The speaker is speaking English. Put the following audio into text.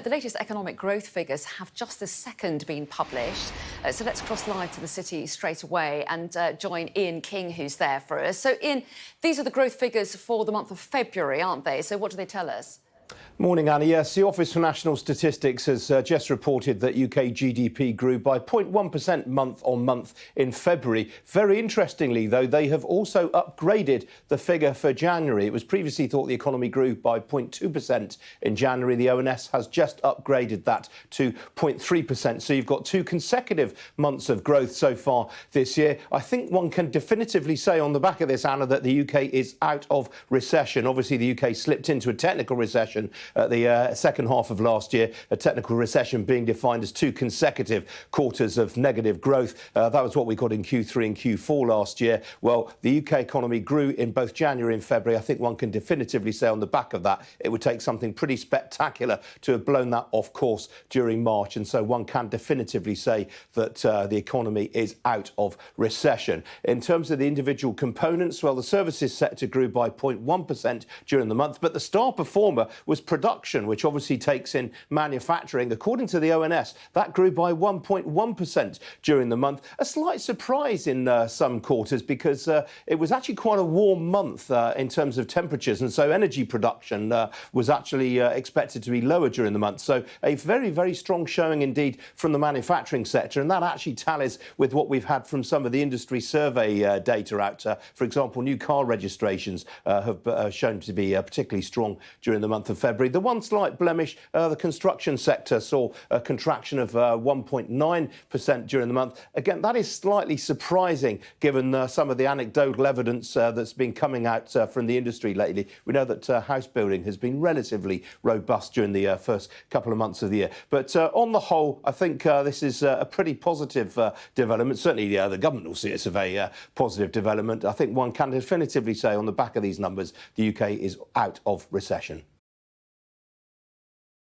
The latest economic growth figures have just this second been published. So let's cross live to the city straight away and join Ian King, who's there for us. So, Ian, these are the growth figures for the month of February, aren't they? So what do they tell us? Morning, Annie. Yes, the Office for National Statistics has just reported that UK GDP grew by 0.1% month on month in February. Very interestingly, though, they have also upgraded the figure for January. It was previously thought the economy grew by 0.2% in January. The ONS has just upgraded that to 0.3%. So you've got two consecutive months of growth so far this year. I think one can definitively say on the back of this, Anna, that the UK is out of recession. Obviously, the UK slipped into a technical recession at the second half of last year, a technical recession being defined as two consecutive quarters of negative growth. That was what we got in Q3 and Q4 last year. Well, the UK economy grew in both January and February. I think one can definitively say on the back of that, it would take something pretty spectacular to have blown that off course during March. And so one can definitively say that the economy is out of recession. In terms of the individual components, well, the services sector grew by 0.1% during the month, but the star performer was production, which obviously takes in manufacturing. According to the ONS, that grew by 1.1% during the month. A slight surprise in some quarters because it was actually quite a warm month in terms of temperatures, and so energy production was actually expected to be lower during the month. So a very, very strong showing indeed from the manufacturing sector, and that actually tallies with what we've had from some of the industry survey data out. For example, new car registrations have shown to be particularly strong during the month of February. The one slight blemish, the construction sector saw a contraction of 1.9% during the month. Again, that is slightly surprising given some of the anecdotal evidence that's been coming out from the industry lately. We know that house building has been relatively robust during the first couple of months of the year. But on the whole, I think this is a pretty positive development. Certainly, the government will see it as a very positive development. I think one can definitively say on the back of these numbers, the UK is out of recession.